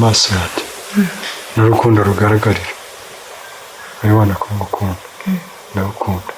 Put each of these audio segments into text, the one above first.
maso yanjye n'urukundo rugaragarira urabona ko ngukunda ndagukunda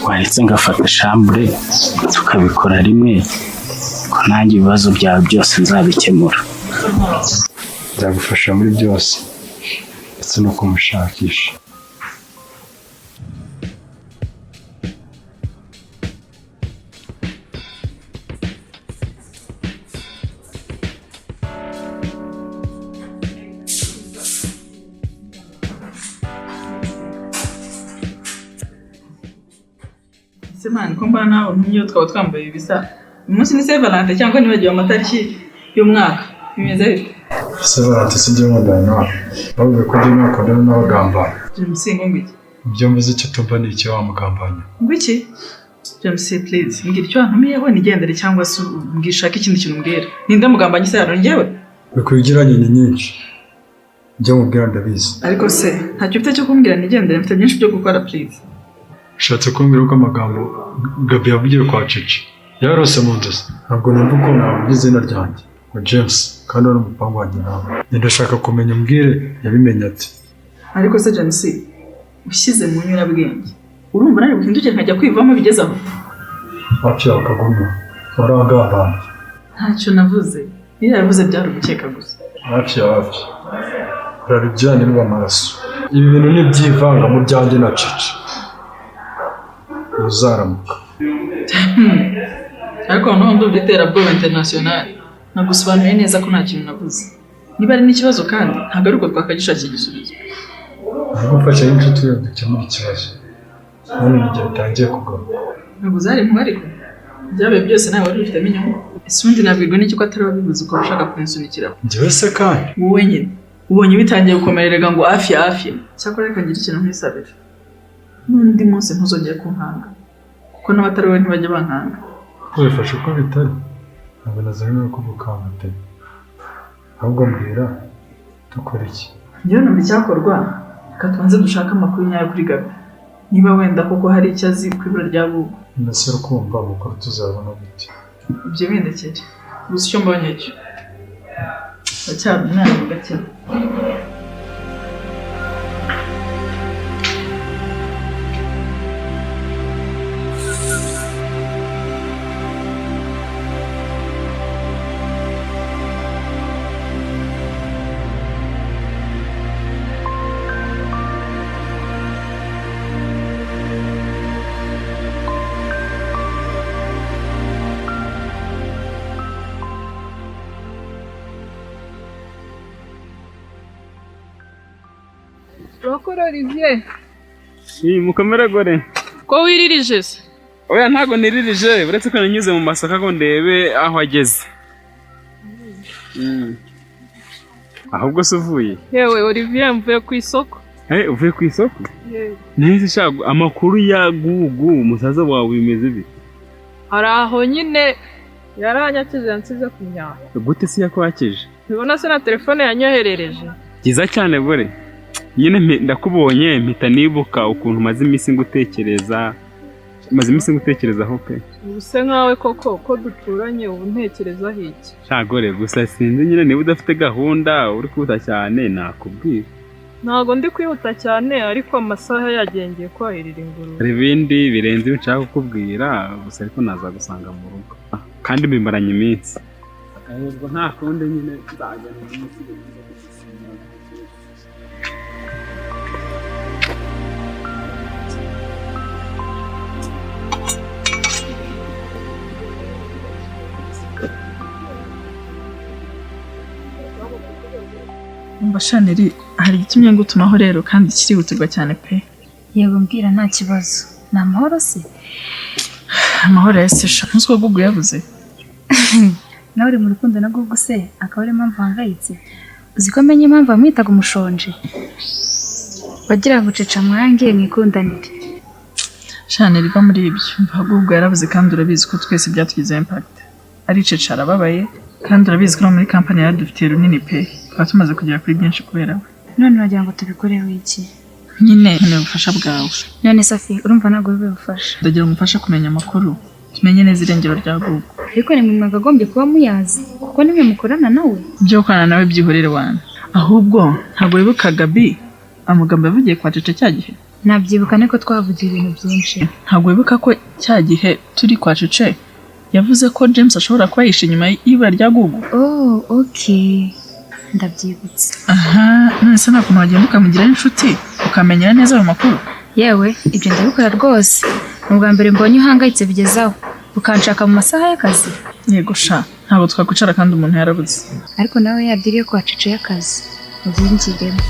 waretse ngafata shambure tukabikora rimwe ko nanjye ibibazo byawe byose nzabikemura nzagufasha muri byose ndetse no kumushakisha Semana ko mbana nawe n'iyo twaba twambaye ibisa umunsi ni Saint Valentin cyangwa nibagiwe amatariki y'umwaka bimeze bite Saint Valentin sijye nkundana bavuga ko ndi nakundana n'abagamba James ngwiki ibyo mvuze icyo tumva ni icyo wamugambanya ngwiki James please ngira icyo ntumiyeho nigendere cyangwa se mbwishaka ikindi kintu mbwira ninde mugambanye se yaro ngewe bikurigiranye ni nyinshi njye mubwira ndabizi ariko se ntacyo ufite cyo kumbwira nigendere mfite byinshi byo gukora please ushatse kumbwira ko amagambo Gabi yavugiye kwa Cici yarose mu nzozi ntabwo numva uko navuga izina ryanjye ngo James kandi ari umupangu wanjye nawe ndashaka kumenya mbwire yabimenye ati ariko se James ushyize mu nyurabwenge urumva nari buhindukire nkajya kwivamo bigeze aho hafi yawe kagumya warangambana ntacyo navuze niba yavuze byari ugukeka gusa hafi ya hafi uraribijyanye n'amaraso ibi bintu ni ibyivanga mu byanjye na Cici uzaramuka ariko noneho ndumva iterabwoba international nagusobanuriye neza ko nta kintu navuze niba ari n'ikibazo kandi ntabwo ari uko twakagishakira igisubizo ahubwo mfasha n'inshuti yawe dukemura ikibazo none igihe bitangiye kugaruka ntabwo zari impuhwe ariko ibyabaye byose nawe wari ufitemo inyungu ese ubundi nabwirwa n'iki ko atari wabivuze ukaba ushaka kunsunikiraho njyewe se kandi wowe nyine ubonye bitangiye gukomererega ngo hafi cyakora reka ngire ikintu nkwisabira n'undi munsi ntuzongere kunkanga kuko n'abatari wowe ntibajya bankanga wifashe uko bitari ntabwo nazanye ko gukangate ahubwo mbwira dukora iki njyewe numva icyakorwa reka tubanze dushake amakuru nyayo kuri Gabi niba wenda koko hari icyo azi ku ibura rya Bubu mbese ukumva amakuru tuzabona gute ibyo bindekere gusa icyo mbonye cyo ndacyari umwana mu gake Rokoro Olivier. mukomere gore Ko wiririje se? oya ntago niririje uretse ko nanyuze mu masaka ngo ndebe aho ageze ahubwo se uvuye Yewe Olivier mvuye ku isoko. uvuye ku isoko Yewe. nese shago amakuru ya Gugu musaza wawe bimeze bite Araho nyine yaranyakije yansize kunyara. gute se yakwakije Bibona se na telefone yanyoherereje. Giza cyane bore nyine ndakubonye mpita nibuka ukuntu maze iminsi ngutekerezaho pe Ubuse nkawe koko ko duturanye ubu ntekereza hiki. shagore gusa sinzi nyine niba udafite gahunda uri kwihuta cyane nakubwira Ntago ndi kwihuta cyane ariko amasaha yagengeye kwahirira ingurube. hari ibindi birenze ibyo nshaka kukubwira gusa ariko naza gusanga mu rugo kandi mbimaranye iminsi ahubwo nta kundi nyine nzajya mu minsi Mbashaniri hari igitumye ngutumaho rero kandi kirihutirwa cyane pe Yego mbwira nta kibazo. Ni amahoro se? amahoro yasesha nkuzi ko Gugu yabuze Nawe uri mu rukundo na Gugu se akaba ari impamvu hangayitse. Uzi ko amenye impamvu amwitaga umushonje. Bagira ngo ceca mwangiye mwikundanire. Shaniri va muri ibyo mva Gugu yarabuze kandi urabizi ko twese byatugize impact ari ceca arababaye kandi urabizi ko no muri company yadufitiye runini pe twaba tumaze kugera kuri byinshi kubera we None wagira ngo tubikoreho iki? nyine nkeneye ubufasha bwawe None Safi urumva ntabwo bibufasha. ndagira ngo umfashe kumenya amakuru tumenye neza irengero rya Gugu ariko ni mwe mwakagombye kuba muyazi kuko nimwe mukorana nawe. Ibyo gukorana nawe byihorere wana. Ahubwo ntabwo wibuka Gabi amagambo yavugiye kwa Cece cya gihe? Nabyibuka niko twavugiye ibintu byinshi. Ntabwo wibuka ko cya gihe turi kwa Cece yavuze ko James ashobora kuba yishe inyuma y'ibura rya Google? Oh, okay. Ndabyibutse. Aha, none se nta kuntu wagenda ukamugira inshuti ukamenyera neza ayo makuru? Yewe, ibyo ndabikora rwose. Mu bwa mbere mbonye uhangayitse bigezaho ukanshaka mu masaha y'akazi. Yego sha, ntabwo twakwicara kandi umuntu yarabuze. Ariko nawe yadiriye kwa Cece y'akazi. Ubyinjiremo.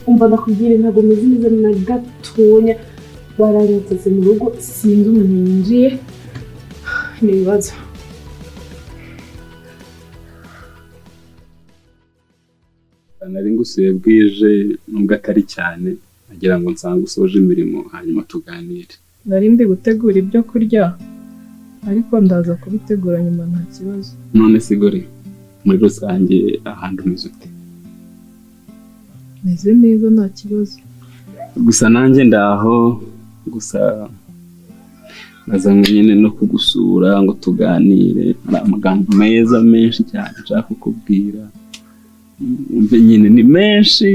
umva ndakubwira ntabwo meze neza na gatonya baranyiteze mu rugo sinzi umuntu yinjiye ni ibibazo. Nari ngusuye bwije nubwo atari cyane nagira ngo nsange usoje imirimo hanyuma tuganire. Nari ndi gutegura ibyo kurya ariko ndaza kubitegura nyuma nta kibazo. None sigore muri rusange ahantu umeze ute? Meze neza nta kibazo. Gusa nanjye ndaho gusa nazanywe nyine no kugusura ngo tuganire. Hari amagambo meza menshi cyane nshaka kukubwira. Umve nyine ni menshi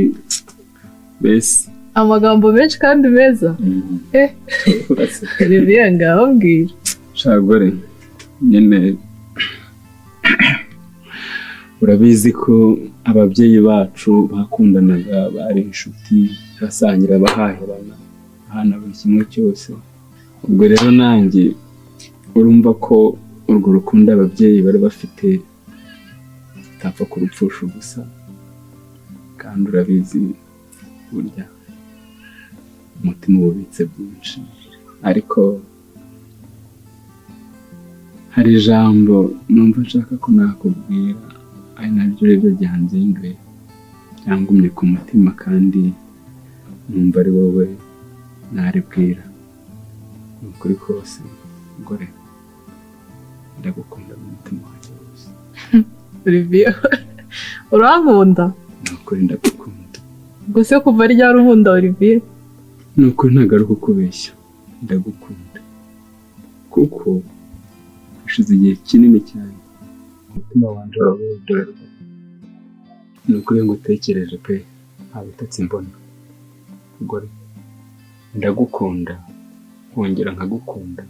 mbese Amagambo menshi kandi meza. Olivier ngaho mbwira. Shagore nyine urabizi ko ababyeyi bacu bakundanaga bari inshuti basangira bahahirana hana buri kimwe cyose. Ubwo rero nanjye urumva ko urwo rukundo ababyeyi bari bafite utapfa kurupfusha ubusa, kandi urabizi burya umutima ubitse byinshi. Ariko hari ijambo numva nshaka ko nakubwira ari naryo rero ryanzinduye ryangumye ku mutima kandi numva ari wowe naribwira. Ni ukuri kose gore ndagukunda mu mutima wanjye wose. Olivier urankunda? Ni ukuri ndagukunda. Ubwo se kuva ryari unkunda Olivier? Ni ukuri ntabwo ari ukukubeshya, ndagukunda kuko hashize igihe kinini cyane umutima wanjye warawudorerwa. Ni ukuri ngo utekereje pe nta bitotsi mbona. Gore ndagukunda wongera nkagukunda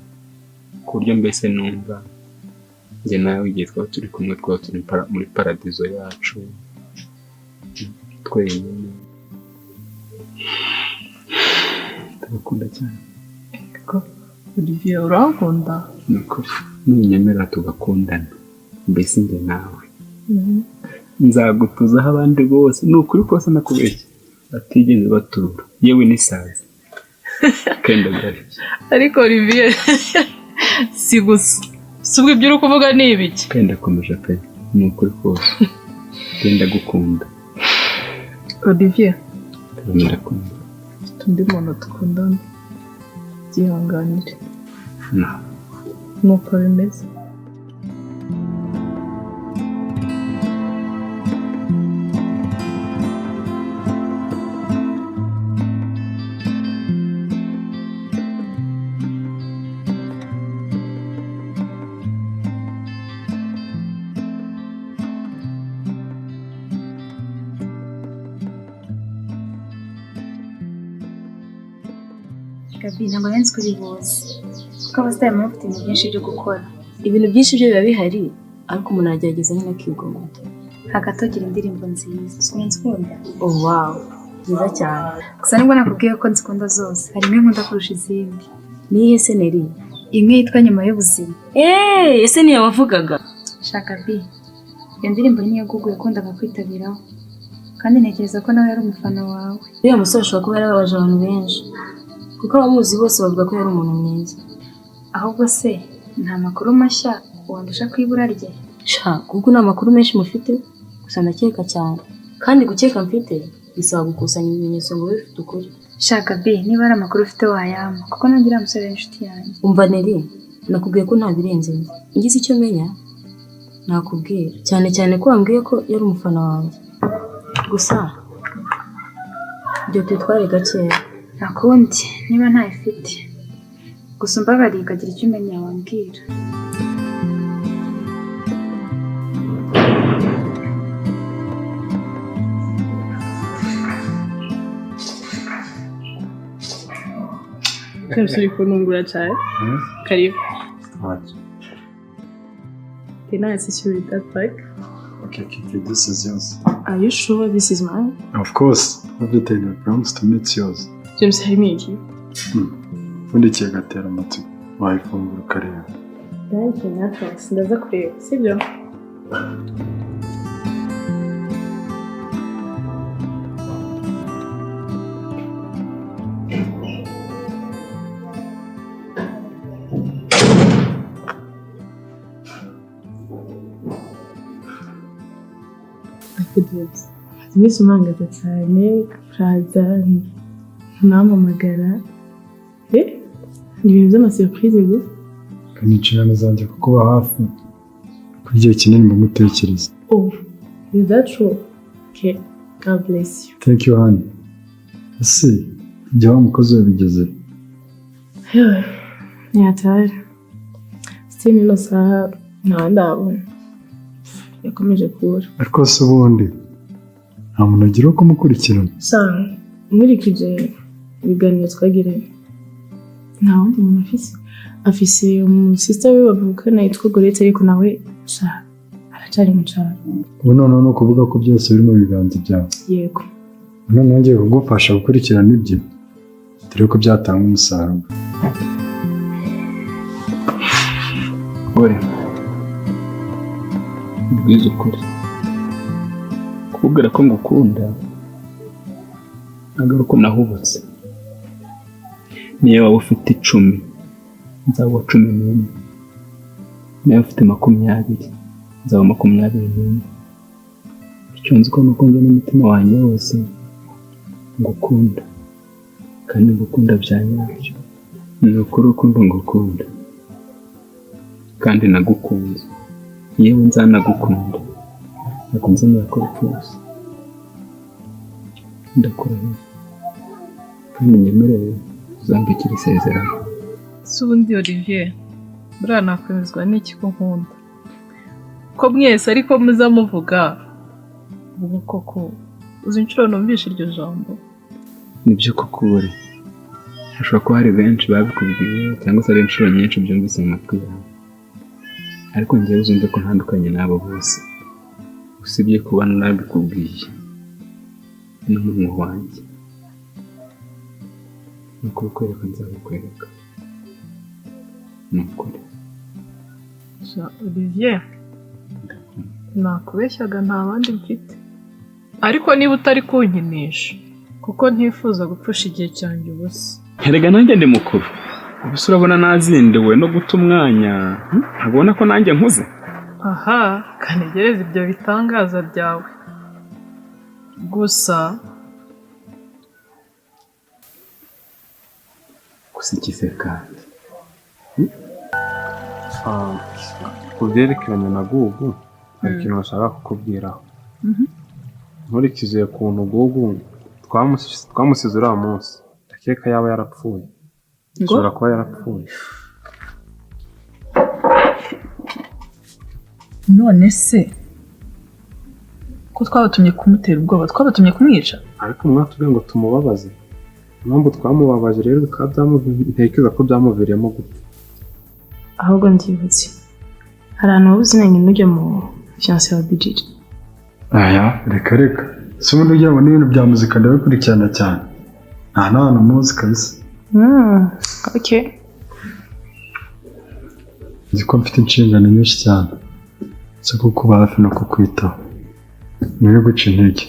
ku buryo mbese numva njye nawe igihe twaba turi kumwe twaba turi muri paradizo yacu twenyine. Ndagukunda cyane. Olivier urankunda? Ni ukuri nunyemera tugakundana mbese njye nawe nzagutuzaho abandi bose. Ni ukuri kose nakubeshya batigeze batura yewe n'isazi kenda gari. Ariko Olivier si gusa subwo ibyo uri kuvuga ni ibiki? Kenda komeje pe. Ni ukuri kose kenda gukunda Olivier. Ndakunda. Undi muntu dukundana byihanganire na nuko bimeze. Gabi ntabwo nzi kuri bose kuko abasitari baba bafite ibintu byinshi byo gukora. Ibintu byinshi byo biba bihari ariko umuntu agerageza nyine akigomwa. hagati ugira indirimbo nziza sinzikunda. Oh wow, nziza cyane. Gusa nibwo nakubwiye ko nzikunda zose, hari imwe nkunda kurusha izindi. Niyihe se Neri? Imwe yitwa Nyuma y'ubuzima. Ese niyo wavugaga? Shaka B, iyo ndirimbo niyo Google yakundaga kwitabiraho, kandi ntekereza ko nawe yari umufana wawe. Uriya musore ashobora kuba yarababaje abantu benshi, kuko abamuzi bose bavuga ko yari umuntu mwiza. Ahubwo se nta makuru mashya wandusha ku ibura rye? Kuko nta makuru menshi mufite, gusa ndakeka cyane, kandi gukeka mfite bisaba gukusanya ibimenyetso ngo bifite ukuri. Shaka B, niba ari amakuru ufite wayampa, kuko nanjye uriya musore ari inshuti yanjye. Umva Neri, nakubwiye ko nta birenze njye. Ngize icyo menya nakubwira, cyane cyane ko wambwiye ko yari umufana wanjye. Gusa ibyo twitware gakeya. Nakundi niba ntayifite, gusa umbabariye ukagira icyo umenya wambwira. James uri kunungura cyane. Karibu. Can I assist you with that bag? Okay, Kiki, this is yours. Are you sure this is mine? Of course, everything I promised to me it's yours. James, harimo iki? Fundikiye gatera amatsiko, wayifungura ukareba. Thank you, Nathan. Ndaza kureba, sibyo? Iminsi umangaza cyane uraza ntampamagara ni ibintu by'amasurprise gusa Kandi inshingano zanjye kukuba hafi kuri igihe kinini mu gutekereza. Is that true? Okay, God bless you. Thank you, honey. Ese igihe wa mukozi wabigeze? Ntiyatari still ino saha ndabona yakomeje kubura. Ariko se ubundi nta muntu agira wo kumukurikirana? Nkurikije ibiganiro twagiranye nta wundi muntu afise umusista we bavukana yitwa Gorete, ariko nawe aracyari mu cyaro. Ubu noneho ni ukuvuga ko byose biri mu biganza byawe? Yego. Noneho ngiye kugufasha gukurikirana ibyo dore ko byatanga umusaruro. Gore, mbwiza ukuri, kubwira ko ngukunda ntabwo ari uko nahubatse. Niyo waba ufite 10 nzaba 11, niyo ufite 20 nzaba 21. Icyo nzi ko nuko njye n'umutima wanjye wose ngukunda, kandi ngukunda bya nyabyo. Ni ukuri urukundo ngukunda, kandi nagukunze. Yewe nzanagukunda, nakunze ko rwose. Ndakurahiye kandi nyemereye uzambikira isezerano. Ubundi Olivier, buriya nakwemezwa n'iki ko nkunda? Ko mwese ariko muzamuvuga ubu koko uzi inshuro numvishe iryo jambo? Nibyo koko uri, hashobora kuba hari benshi babikubwiye cyangwa se ari inshuro nyinshi byumvise mu matwi yawe, ariko njyewe uzumve ko ntandukanye n'abo bose, usibye kuba nabikubwiye n'umunwa wanjye. Ni ukubikwereka nzabikwereka. Ni ukuri. Olivier, nakubeshyaga nta bandi mfite, ariko niba utari kunkinisha kuko ntifuza gupfusha igihe cyanjye ubusa. Erega nanjye ndi mukuru, ubuse urabona nazindiwe no guta umwanya, ntabona ko nanjye nkuze. Aha, kanegereza ibyo bitangaza byawe gusa ikize kandi ku byerekeranye na Gugu hari ikintu bashaka kukubwiraho. Nkurikije ukuntu Gugu twamusize uriya munsi, ndakeka yaba yarapfuye. Ashobora kuba yarapfuye. None se ko twabatumye kumutera ubwoba, twabatumye kumwica? Ariko mwatubwiye ngo tumubabaze. Impamvu twamubabaje rero bikaba ntekereza ko byamuviriyemo gupfa. Ahubwo ndibutse hari ahantu wabuze nanjye n'ujya mu fiancé wa Bijiri. aya reka reka si ubundi ugira ngo n'ibintu bya muzika ndabikurikirana cyane nta n'ahantu muzi kabisa. Okay. Nzi ko mfite inshingano nyinshi cyane zo kukuba hafi no kukwitaho niyo guca intege.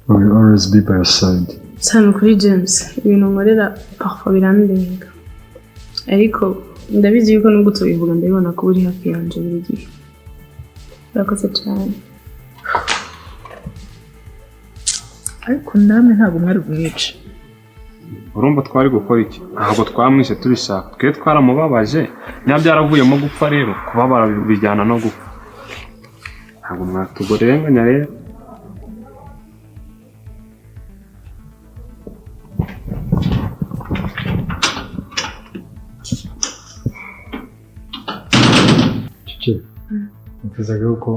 I will always be by your side. Sano kuri James ibintu nkorera parfois birandenga ariko ndabizi yuko nubwo tubivuga ndabibona ko uri hafi yanjye buri gihe. Urakoze cyane. ariko namwe ntabwo mwari bumwice. urumva twari gukora iki? Ntabwo twamwishe tubishaka, twe twaramubabaje, niba byaravuyemo gupfa rero kubabara bijyana no gupfa. Ntabwo mwatugorenganya rero. Cece, nifuzaga yuko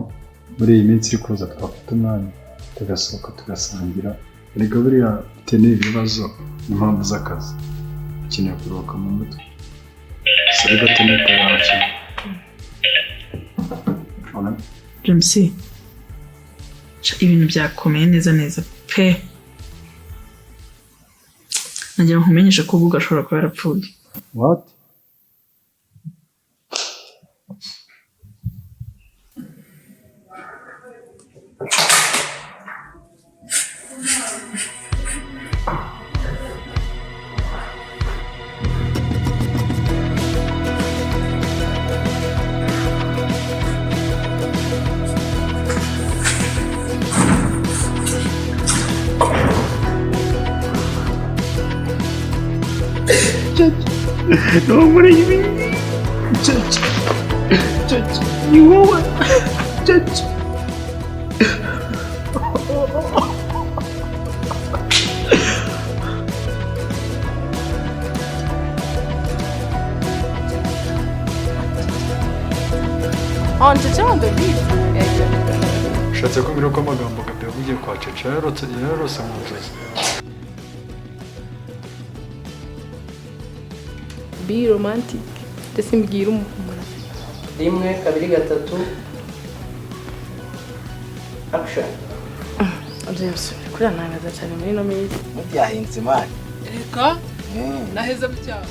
muri iyi minsi iri kuza twafata umwanya tugasohoka tugasangira. Erega buriya bitewe n'ibi bibazo impamvu z'akazi ukeneye kuruhuka mu mutwe. Sari gato niko yakira. James, ibintu byakomeye neza neza pe. Nagira ngo nkumenyeshe ko Google ashobora kuba yarapfuye. What? No muri ibi. Cece. Ni wowe. Cece. Ushatse ko mbere ko amagambo Gaby yavugiye kwa Cece yararose mu nzozi. Be romantic. Ndetse mbwira umuntu. 1 2 3 action. James kuri nangaza cyane muri no minsi. Mubyahinze mani. Reka naheze bucyaro.